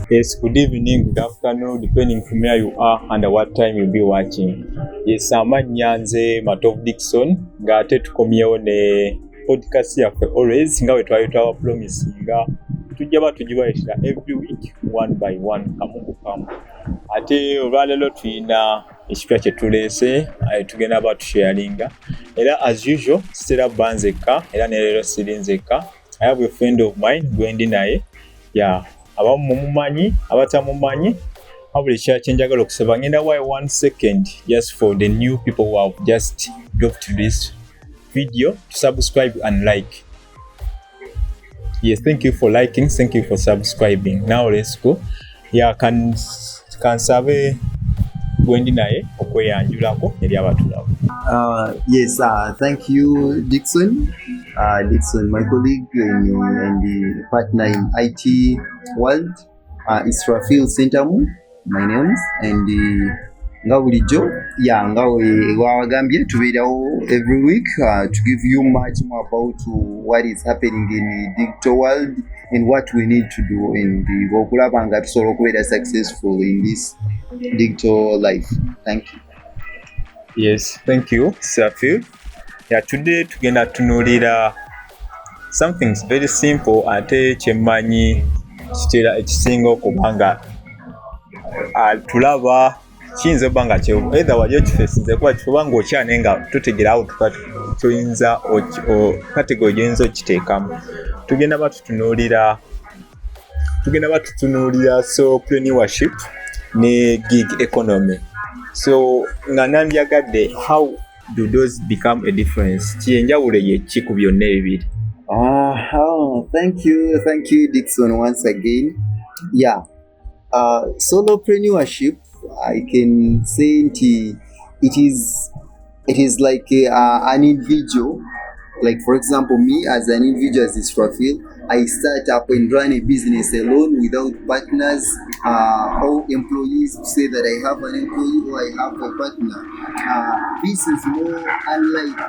Yes, good evening, good afternoon, depending from where you are and what time you'll be watching. Yes, amanya nze Matov Dixon nga ate tukomyewo ne podcast yaffe always nga bwe twali promisinga tujja tugibaletera every week one by one kamu kamu. Ate olwaleero tulina ekipya kye tuleese tugenda batusharinga era as usual sitera banzeka era ne leero siri nzeka. I have a friend of mine gwendi naye abamumanyi abatamumanyi buli kya njagala okusaba ngenda why 1 second just for the new people who have just dropped to this video to subscribe and like. Yes, thank you for liking, thank you for subscribing. Now let's go. Can sabe gwendi naye okweyanjulako eri abatulaba. Yes, thank you, Dixon. Dixon, my colleague and the partner in IT world. It's Rafael Sentamu, my name, and nga bulijjo nga wagambye tubeerawo every week to give you much more about what is happening in the digital world and what we need to do in the okulaba nga tusobola okubeera successful in this digital life. Thank you. Yes, thank you, Rafael. Today tugenda tunuulira something very simple ate kyemmanyi kitera ekisinga okubanga tulaba kiyinza okuba nga either wali okifeesinze kuba kifuba nga okyane nga tutegera awo tuyinza kategori gyoyinza okiteekamu. Tugenda batutunuulira solopreneurship ne gig economy. So nga nandyagadde how do those become a difference? Kyenjawulo yeki ku byonna ebibiri? Thank you, Dixon, once again. Solopreneurship, I can say it is like an individual. Like for example, me as an individual, as Israfil, I start up and run a business alone without partners or employees to say that I have an employee or I have a partner. This is more unlike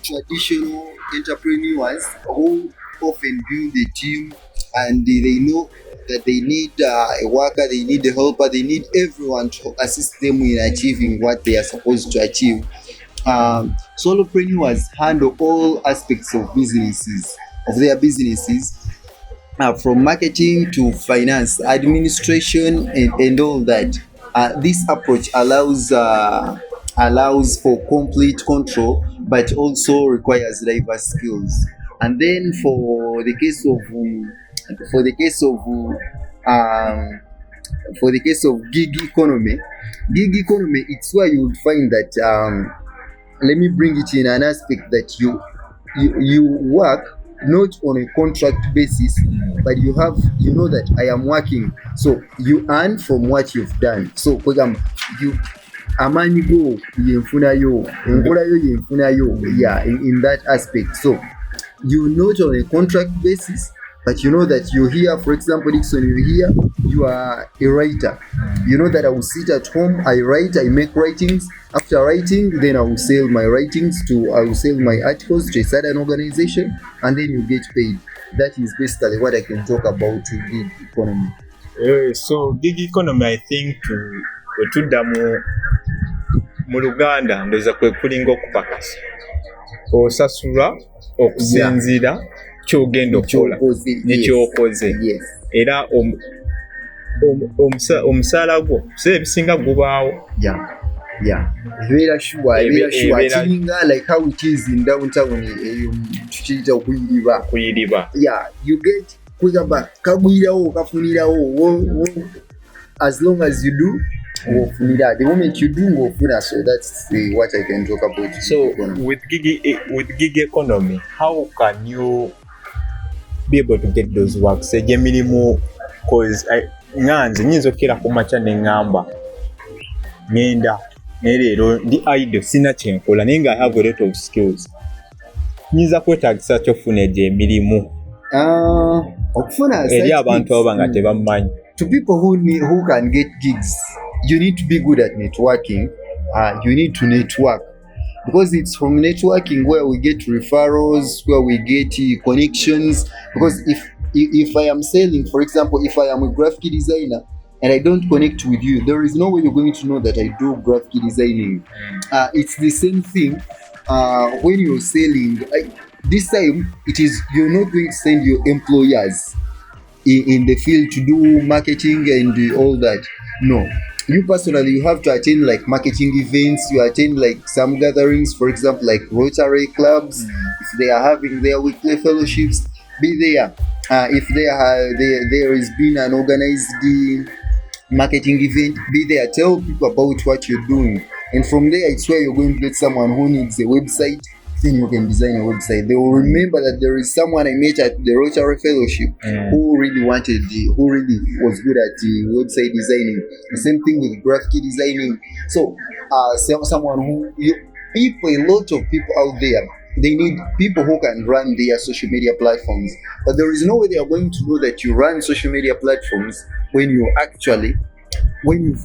traditional entrepreneurs who often build a team and they know that they need a worker, they need a helper, they need everyone to assist them in achieving what they are supposed to achieve. Solopreneurs handle all aspects of their businesses, from marketing to finance, administration, and all that. This approach allows for complete control, but also requires diverse skills. And then for the case of gig economy, it's where you would find that let me bring it in an aspect that you work not on a contract basis, but you know that I am working, so you earn from what you've done. So for example, amaanyi go yenfunayo, enkolayo yenfunayo, in that aspect. So you're not on a contract basis, but you know that you're here. For example, Dixon, you're here, you are a writer. You know that I will sit at home, I write, I make writings. After writing, then I will sell my articles to a certain organization, and then you get paid. That is basically what I can talk about to gig economy. So gig economy, I think wetudda mu Luganda ndoza kwe kulinga okupakasa. Osasula okusinzira kyogenda okukola nekyokoze. Era omusaala gwo ebisinga gubaawo. Ebeera sure kiringa like how it is in downtown tukiyita okuyiriba. You get kwegamba kagwirawo kafunirawo as long as you do ngofunira. The moment you do ngofuna. So that's what I can talk about. So with gig economy, how can you be able to get those works? Emirimu, cause nganze nyinza okukira ku makya neŋŋamba ngenda nereero ndi idle sina kyenkola naye nga I have a lot of skills. Nyinza kwetaagisa kyofuna egyo emirimu okufuna eri abantu abo nga tebamanyi. To people who can get gigs, you need to be good at networking. You need to network. because it's from networking where we get referrals, where we get connections. Because if I am selling, for example, if I am a graphic designer and I don't connect with you, there is no way you're going to know that I do graphic designing. It's the same thing when you're selling. This time, it is, you're not going to send your employers in the field to do marketing and all that. No, you personally, you have to attend like marketing events, you attend like some gatherings, for example like Rotary clubs. If they are having their weekly fellowships, be there. If there has been an organized marketing event, be there. Tell people about what you're doing, and from there it's where you're going to get someone who needs a website. Then you can design a website. They will remember that there is someone I met at the Rotary Fellowship who really was good at the website designing. The same thing with graphic designing. So someone who a lot of people out there, they need people who can run their social media platforms. But there is no way they are going to know that you run social media platforms when you've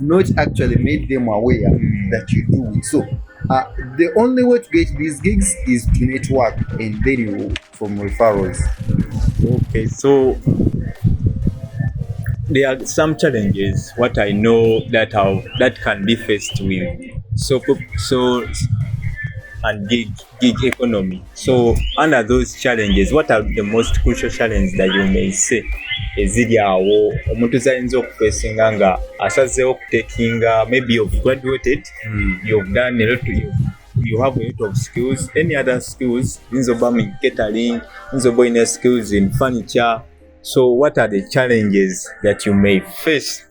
not actually made them aware that you do it. So the only way to get these gigs is to network, and then you from referrals. Okay, so there are some challenges what I know that can be faced with so and gig economy. So under those challenges, what are the most crucial challenges that you may say eziri awo omuntu zayinza okufacinga nga asazeewo okutekinga, maybe you've graduated, you've done a lot, you have a lot of skills, any other skills, yinza oba mu catering, yinza oba olina skills in furniture. So what are the challenges that you may face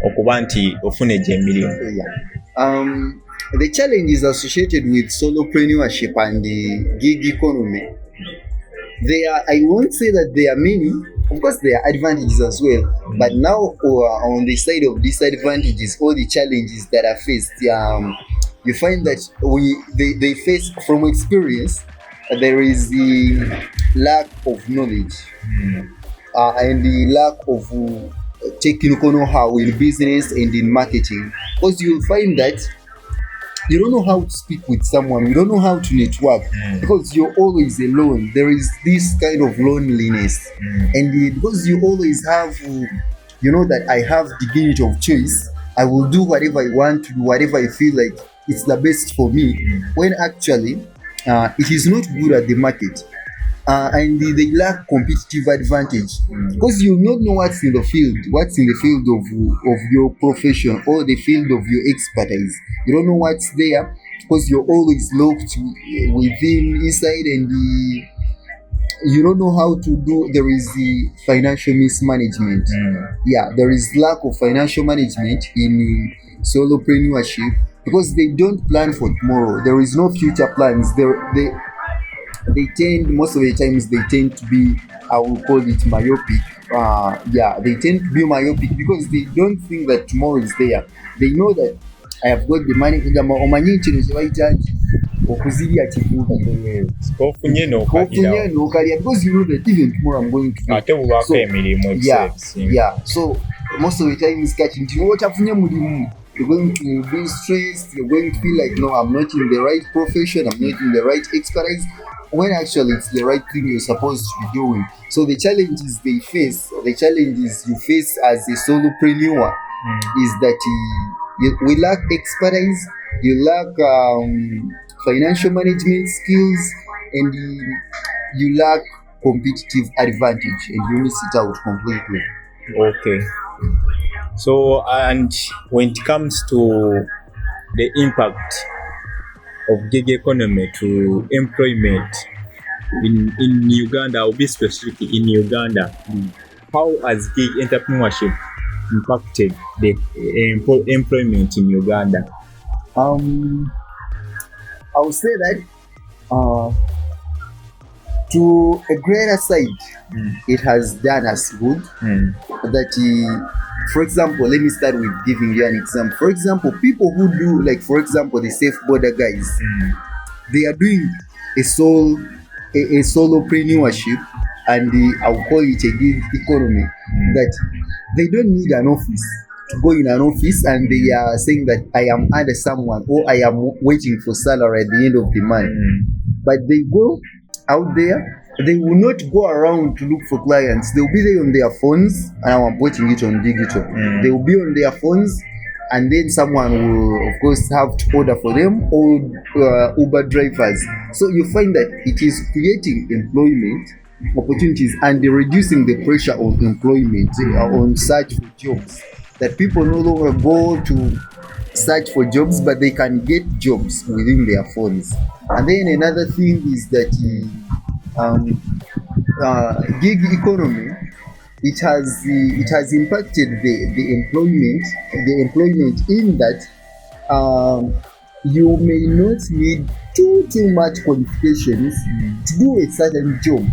okuba nti ofune gye emirimu? The challenges associated with solopreneurship and the gig economy, I won't say that there are many. Of course, there are advantages as well. But now, on the side of disadvantages, all the challenges that are faced, you find that they face, from experience, there is the lack of knowledge and the lack of technical know-how in business and in marketing. Because you'll find that you don't know how to speak with someone, you don't know how to network, because you're always alone. There is this kind of loneliness, and because you always have, that I have dignity of choice, I will do whatever I want to do, whatever I feel like it's the best for me, when actually it is not good at the market. And they lack competitive advantage, because you not know what's in the field of your profession or the field of your expertise. You don't know what's there, because you're always locked within inside, and you don't know how to do. There is the financial mismanagement. There is lack of financial management in solopreneurship, because they don't plan for tomorrow. There is no future plans. Most of the times they tend to be, I will call it myopic. They tend to be myopic because they don't think that tomorrow is there. They know that I have got the money. Because you know that even tomorrow I'm going to so most of the time it's catching you're going to be stressed, you're going to feel like, no, I'm not in the right profession, I'm not in the right expertise, when actually it's the right thing you're supposed to be doing. So the challenges you face as a solopreneur is that we lack expertise, you lack financial management skills, and you lack competitive advantage, and you miss it out completely. Okay. So, and when it comes to the impact of gig economy to employment in Uganda, I'll be specific in Uganda, how has gig entrepreneurship impacted the employment in Uganda? I would say that to a greater side, it has done us good. That for example, let me start with giving you an example. For example, people who do, like, for example, the safe border guys, they are doing a solopreneurship, and I'll call it a gig economy, that they don't need an office. to go in an office and they are saying that I am under someone or I am waiting for salary at the end of the month. But they go out there, they will not go around to look for clients. They will be there on their phones, and I'm putting it on digital. They will be on their phones, and then someone will, of course, have to order for them, or Uber drivers. So you find that it is creating employment opportunities and reducing the pressure on employment, on search for jobs. That people no longer go to search for jobs, but they can get jobs within their phones. And then another thing is that gig economy, it has impacted the employment in that you may not need too much qualifications to do a certain job.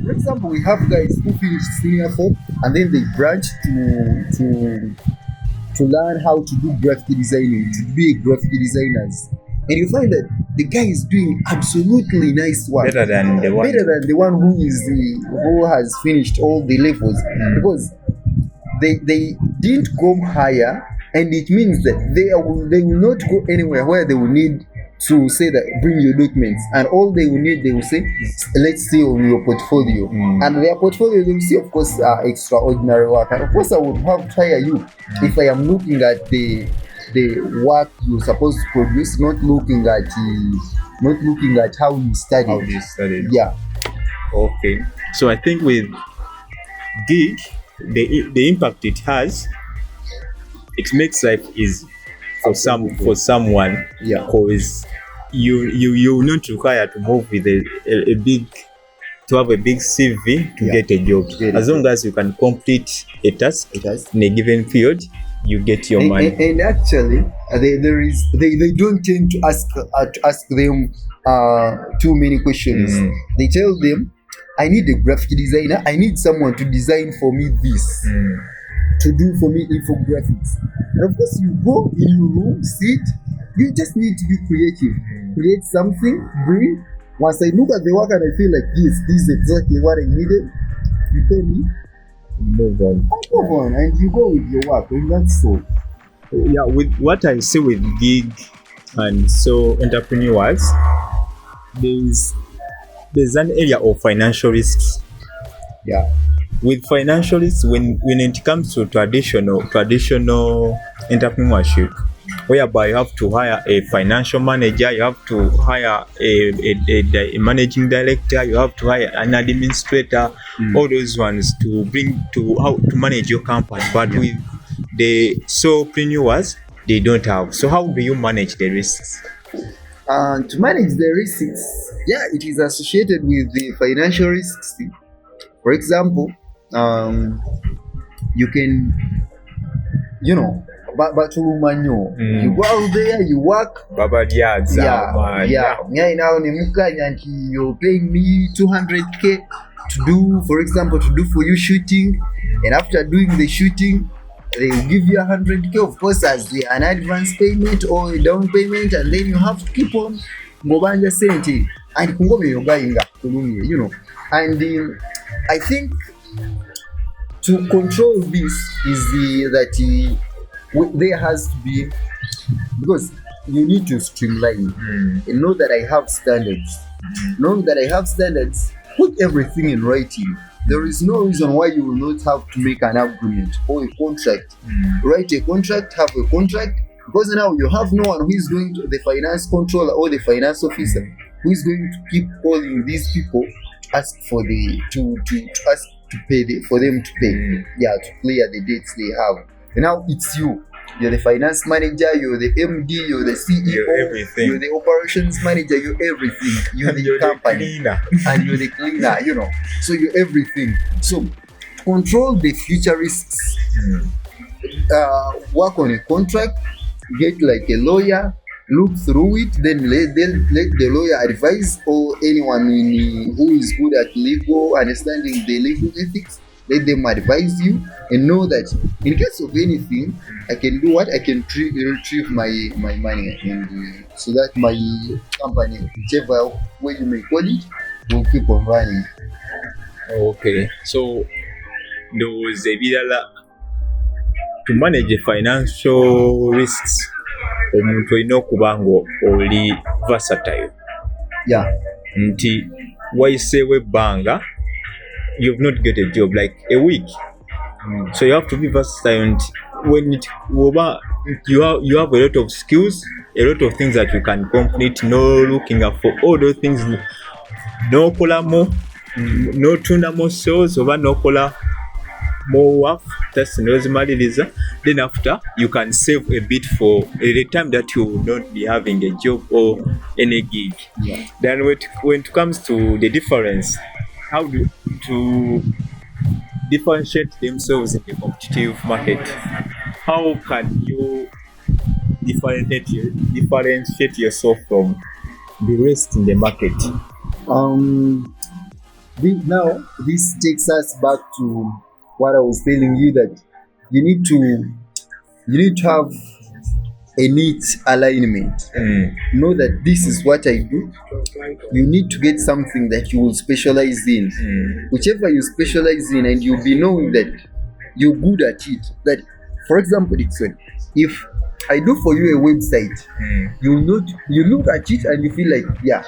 For example, we have guys who finish senior 4 and then they branch to learn how to do graphic designing, to be graphic designers. And you find that the guy is doing absolutely nice work. Better than the one who has finished all the levels. Because they didn't go higher, and it means that they will not go anywhere where they will need to say that bring your documents, and all they will need, they will say, let's see on your portfolio. And their portfolio, they will see, of course, extraordinary work. And of course, I would have to hire you if I am looking at the work you're supposed to produce, not looking at how you studied. Yeah. Okay. So I think with gig, the impact it has, it makes life easy for someone. Yeah. Because you not require to move with a big, to have a big CV to get a job. As long as you can complete a task in a given period, you get your money. And actually, they don't tend to ask them too many questions. They tell them, I need a graphic designer. I need someone to design for me this, to do for me infographics. And of course, you go in your room, sit. You just need to be creative. Create something, bring. Once I look at the work and I feel like this is exactly what I needed, you pay me. Move on, and you go with your work, and that's so. Yeah, with what I see with gig and so entrepreneurs, there's an area of financial risks. Yeah. With financial risks, when it comes to traditional entrepreneurship, whereby you have to hire a financial manager, you have to hire a managing director, you have to hire an administrator, all those ones to bring to how to manage your company. But with the solopreneurs, they don't have. So how do you manage the risks? To manage the risks, it is associated with the financial risks. For example, you can, you go out there, you work. You're paying me 200k to do for you shooting, and after doing the shooting, they will give you 100k, of course, as an advance payment or a down payment, and then you have to keep on ngobanja sente and and I think to control this is that there has to be, because you need to streamline and know that I have standards. Knowing that I have standards, put everything in writing. There is no reason why you will not have to make an agreement or a contract. Write a contract, have a contract, because now you have no one who is going to, the finance controller or the finance officer, who is going to keep calling these people to ask for for them to pay, to clear the debts they have. And now it's you. You're the finance manager, you're the MD, you're the CEO, you're the operations manager, you're everything. You're the company, and you're the cleaner, So you're everything. So control the future risks. Work on a contract, get like a lawyer, look through it, then let the lawyer advise, or anyone who is good at legal, understanding the legal ethics. Let them advise you and know that in case of anything, I can do what? I can retrieve my money, and so that my company, whichever way you may call it, will keep on running. Okay, so there was a to manage financial risks omuntu olina okuba nga oli versatile. Yeah. Nti wayiseewo ebbanga you've not get a job like a week, so you have to be versatile. Nti you have a lot of skills, a lot of things that you can complete, no looking up for all those things, no kola more, no tunda more sales oba no kola more work, that's nozimaliriza. Then after you can save a bit for the time that you will not be having a job or any gig. Yeah. Then when it comes to the difference, how to differentiate themselves in the competitive market, how can you differentiate yourself from the rest in the market? Now this takes us back to what I was telling you, that you need to have a neat alignment. Know that this is what I do. You need to get something that you will specialize in. Whichever you specialize in, and you'll be knowing that you're good at it. That, for example, Dixon, if I do for you a website, you look at it and you feel like, yeah,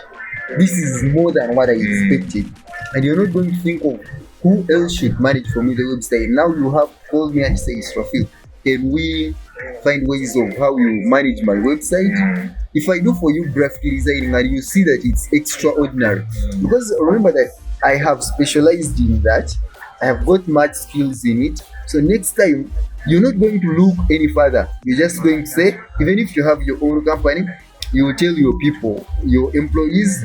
this is more than what I expected, and you're not going to think of who else should manage for me the website. Now you have called me and say, Israfil, can we find ways of how you manage my website? If I do for you graphic designing and you see that it's extraordinary, because remember that I have specialized in that, I have got much skills in it. So next time you're not going to look any further. You're just going to say, even if you have your own company, you will tell your people, your employees,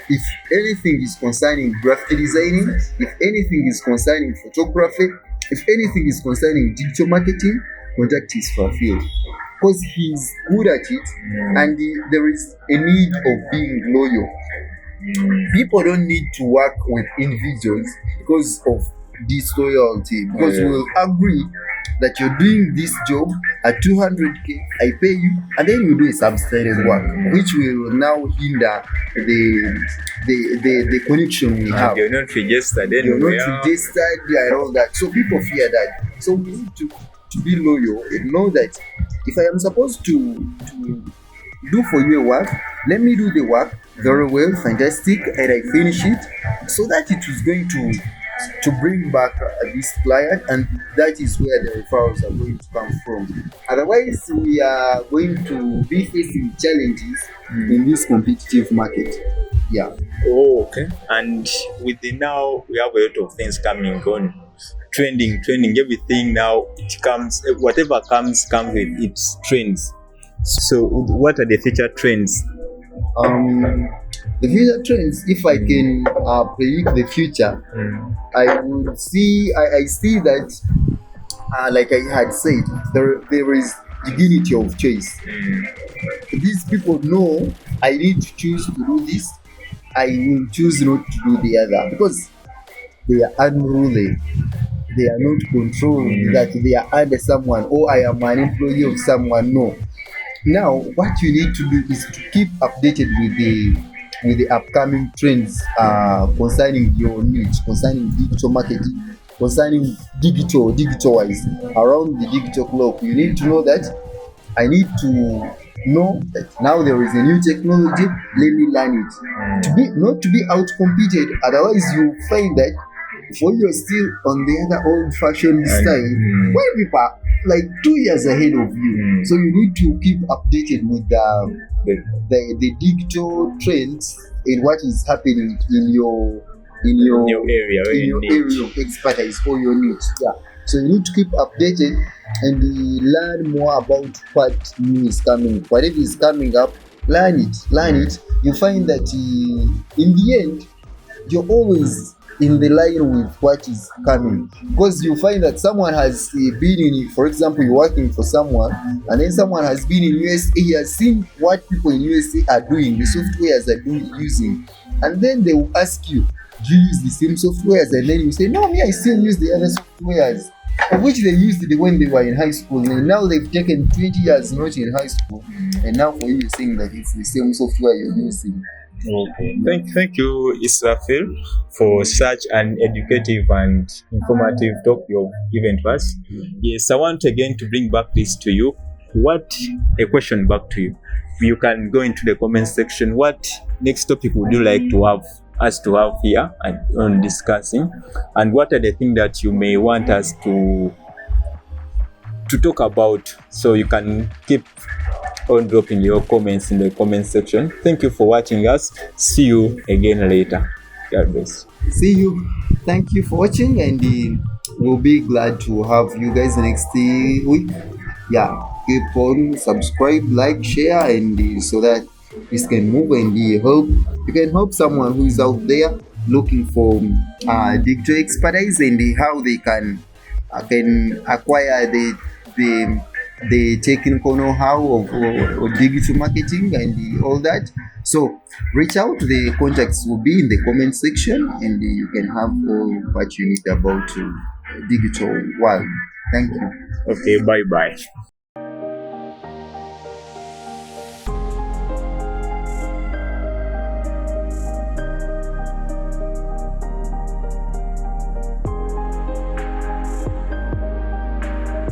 if anything is concerning graphic designing, if anything is concerning photography, if anything is concerning digital marketing, contact Israfil, because he's good at it, and there is a need of being loyal. People don't need to work with individuals because of disloyalty, because we will agree that you're doing this job at 200k, I pay you, and then you do a subsidized work, which will now hinder the connection we have. You're not registered anywhere. You're not registered and all that. So people fear that. So we need to be loyal and know that if I am supposed to do for you a work, let me do the work very well, fantastic, and I finish it, so that it is going to bring back this client, and that is where the referrals are going to come from. Otherwise, we are going to be facing challenges in this competitive market. Yeah. Oh, okay. And with the now, we have a lot of things coming on. Trending, everything now, it comes, whatever comes with its trends. So what are the future trends? The future trends, if I can predict the future, I would see, I see that, like I had said, there is dignity of choice. These people know I need to choose to do this, I will choose not to do the other, because they are unruly. They are not controlled, that they are under someone, or I am an employee of someone. No. Now, what you need to do is to keep updated with the upcoming trends concerning your niche, concerning digital marketing, concerning digital-wise, around the digital clock. You need to know that I need to know that now there is a new technology, let me learn it. Not to be out-competed, otherwise you find that when you're still on the other old-fashioned style, when people are like 2 years ahead of you, so you need to keep updated with the digital trends and what is happening in your area of expertise or your niche. Yeah. So you need to keep updated and learn more about what new is coming. Whatever is coming up, learn it. You find that in the end, you're always in the line with what is coming, because you find that someone has been in, for example, you're working for someone, and then someone has been in USA, he has seen what people in USA are doing, the softwares are using, and then they will ask you, do you use the same softwares? And then you say, no, me, I still use the other softwares, of which they used when they were in high school, and now they've taken 20 years not in high school, and now for you, you're saying that it's the same software you're using. Okay. Thank you, Israfil, for such an educative and informative talk you've given to us. Yes, I want again to bring back this to you. What a question back to you. You can go into the comment section. What next topic would you like to have us to have here and on discussing? And what are the things that you may want us to talk about? So you can keep on dropping your comments in the comment section. Thank you for watching us. See you again later. God bless. See you. Thank you for watching, and we'll be glad to have you guys next week. Yeah, keep on subscribe, like, share, and so that this can move and help. You can help someone who is out there looking for digital expertise and how they can acquire the technical know-how of digital marketing and all that. So reach out. The contacts will be in the comment section, and you can have all what you need about digital world. Thank you. Okay, bye bye.